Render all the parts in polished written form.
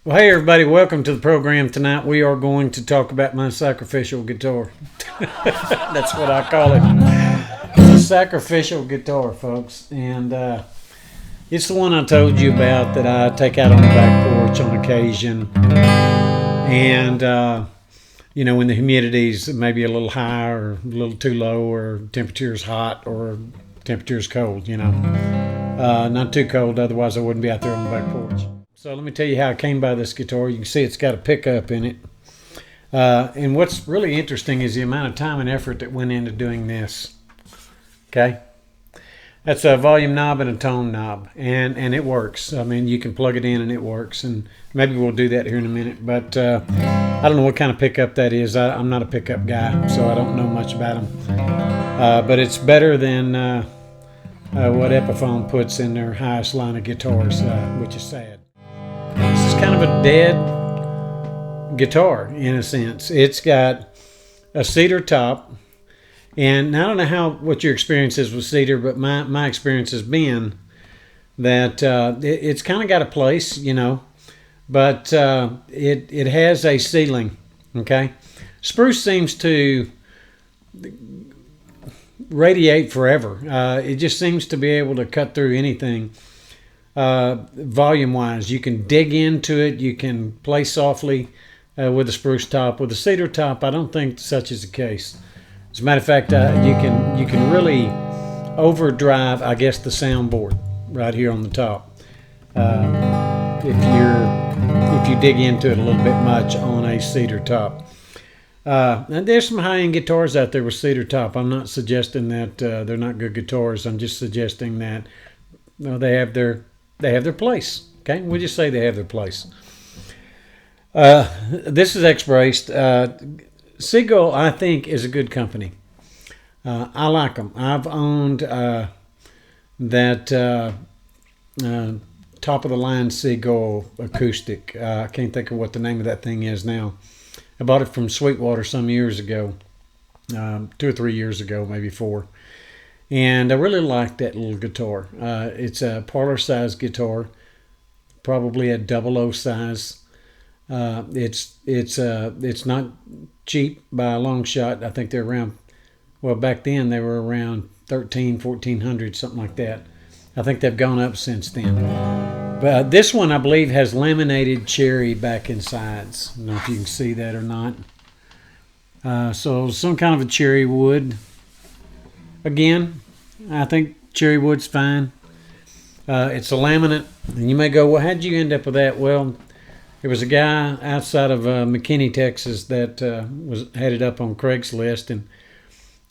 Well, hey everybody, welcome to the program. Tonight we are going to talk about my sacrificial guitar. That's what I call it. It's a sacrificial guitar, folks. And it's the one I told you about that I take out on the back porch on occasion. And, when the humidity's maybe a little high or a little too low, or temperature's hot or temperature's cold, Not too cold, otherwise I wouldn't be out there on the back porch. So let me tell you how I came by this guitar. You can see it's got a pickup in it. And what's really interesting is the amount of time and effort that went into doing this. Okay? That's a volume knob and a tone knob. And it works. I mean, you can plug it in and it works. And maybe we'll do that here in a minute. But I don't know what kind of pickup that is. I'm not a pickup guy, so I don't know much about them. But it's better than what Epiphone puts in their highest line of guitars, which is sad. This is kind of a dead guitar in a sense. It's got a cedar top, and I don't know what your experience is with cedar, but my experience has been that it's kind of got a place, but it has a ceiling. Okay, spruce seems to radiate forever. It just seems to be able to cut through anything. Volume wise, you can dig into it, you can play softly with a spruce top. With a cedar top, I don't think such is the case. As a matter of fact, you can really overdrive, I guess, the soundboard right here on the top if you dig into it a little bit much on a cedar top. And there's some high-end guitars out there with cedar top. I'm not suggesting that they're not good guitars. I'm just suggesting that they have their place. Okay, we'll just say they have their place. This is X-braced. Seagull, I think, is a good company. I like them. I've owned that top of the line Seagull acoustic. I can't think of what the name of that thing is now. I bought it from Sweetwater some years ago, 2 or 3 years ago, maybe 4. And I really like that little guitar. It's a parlor size guitar, probably a 00 size. It's not cheap by a long shot. I think they're around, well, back then they were around $1,400, something like that. I think they've gone up since then. But this one, I believe, has laminated cherry back and sides. I don't know if you can see that or not. So some kind of a cherry wood. Again, I think cherry wood's fine. It's a laminate. And you may go, well, how'd you end up with that? Well, there was a guy outside of McKinney, Texas that had it up on Craigslist,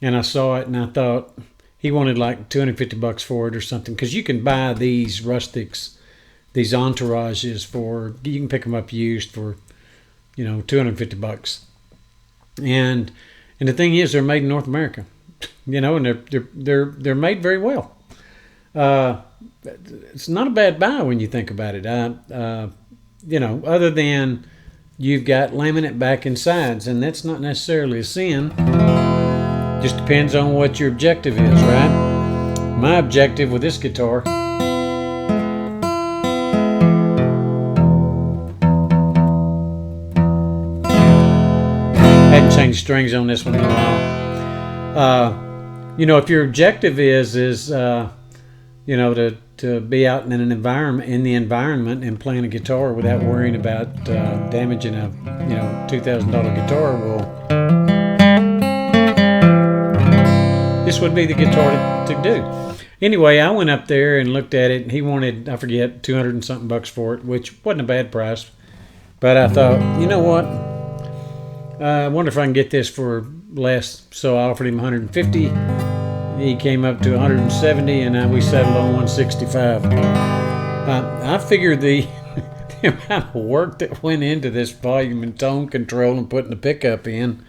and I saw it and I thought he wanted like $250 for it or something, because you can buy these rustics, these entourages you can pick them up used for, $250. And the thing is, they're made in North America. And they're made very well. It's not a bad buy when you think about it. Other than you've got laminate back and sides, and that's not necessarily a sin. Just depends on what your objective is, right? My objective with this guitar hadn't changed strings on this one in a while. If your objective is to be out in the environment and playing a guitar without worrying about damaging a $2,000 guitar, well, this would be the guitar to do. Anyway, I went up there and looked at it, and he wanted, I forget, 200 and something bucks for it, which wasn't a bad price. But I thought, you know what? I wonder if I can get this for less. So I offered him 150. He came up to 170, and we settled on 165. I figured the amount of work that went into this volume and tone control and putting the pickup in,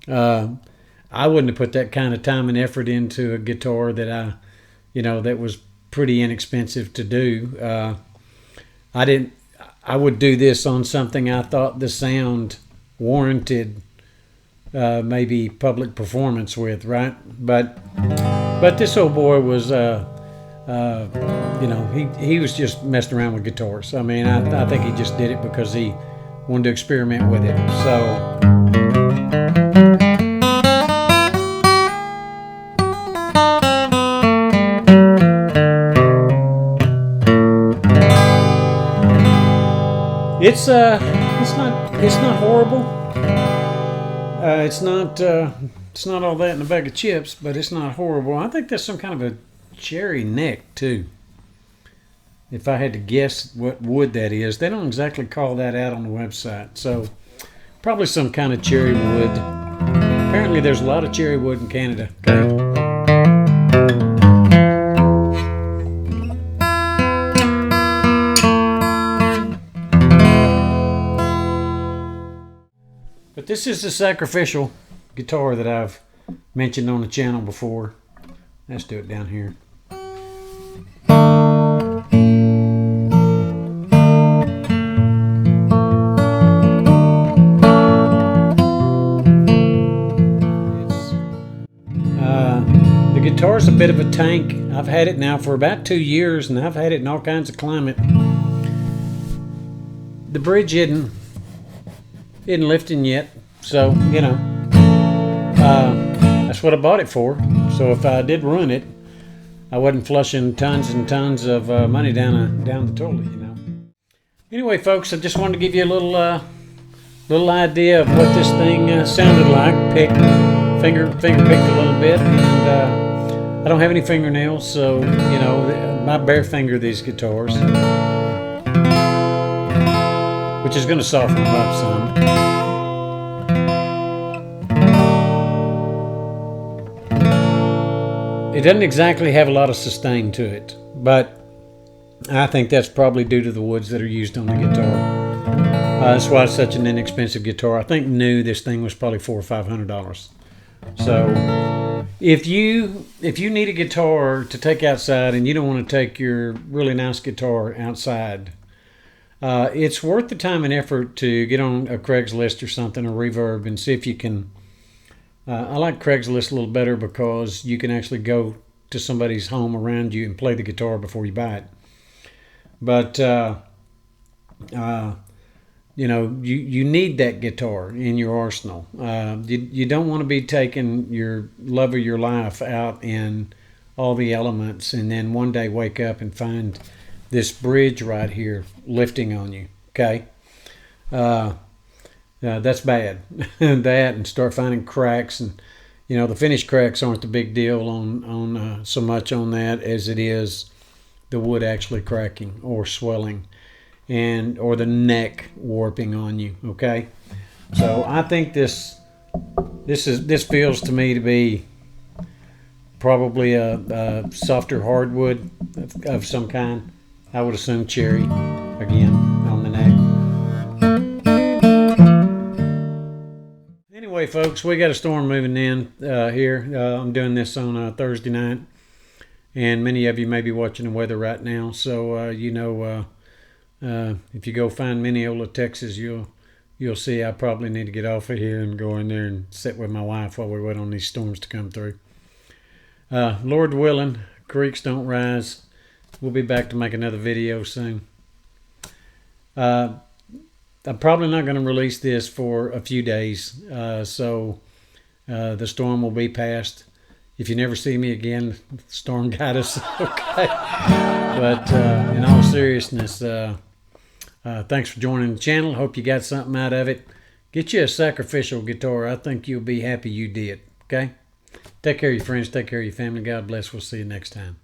I wouldn't have put that kind of time and effort into a guitar that that was pretty inexpensive to do. I would do this on something I thought the sound warranted maybe public performance with, right? But this old boy was You know, he was just messing around with guitars. I mean, I think he just did it because he wanted to experiment with it. So it's not horrible. It's not all that in a bag of chips, but it's not horrible. I think there's some kind of a cherry neck too. If I had to guess what wood that is, they don't exactly call that out on the website. So probably some kind of cherry wood. Apparently there's a lot of cherry wood in Canada. Okay. But this is the Sacrificial guitar that I've mentioned on the channel before. Let's do it down here. The guitar's a bit of a tank. I've had it now for about 2 years, and I've had it in all kinds of climate. The bridge isn't lifting yet, so you know, that's what I bought it for. So if I did ruin it, I wasn't flushing tons and tons of money down the toilet, you know. Anyway, folks, I just wanted to give you a little idea of what this thing sounded like. Finger picked a little bit, and I don't have any fingernails, so you know, my bare finger these guitars, which is going to soften them up some. It doesn't exactly have a lot of sustain to it, but I think that's probably due to the woods that are used on the guitar. That's why it's such an inexpensive guitar. I think new, this thing was probably $400 or $500. So if you need a guitar to take outside and you don't want to take your really nice guitar outside, it's worth the time and effort to get on a Craigslist or something, or Reverb, and see if you can. I like Craigslist a little better because you can actually go to somebody's home around you and play the guitar before you buy it. But you know, you need that guitar in your arsenal. You don't want to be taking your love of your life out in all the elements and then one day wake up and find this bridge right here lifting on you. Okay, that's bad. That, and start finding cracks, and you know, the finished cracks aren't the big deal on so much on that as it is the wood actually cracking or swelling, or the neck warping on you. Okay, so I think this feels to me to be probably a softer hardwood of some kind. I would assume cherry again on the neck. Anyway, folks, we got a storm moving in here. I'm doing this on a Thursday night, and many of you may be watching the weather right now. So you know, if you go find Mineola, Texas, you'll see I probably need to get off of here and go in there and sit with my wife while we wait on these storms to come through. Lord willing, creeks don't rise. We'll be back to make another video soon. I'm probably not going to release this for a few days, so the storm will be past. If you never see me again, storm got us. Okay. But in all seriousness, thanks for joining the channel. Hope you got something out of it. Get you a Sacrificial guitar. I think you'll be happy you did. Okay? Take care of your friends. Take care of your family. God bless. We'll see you next time.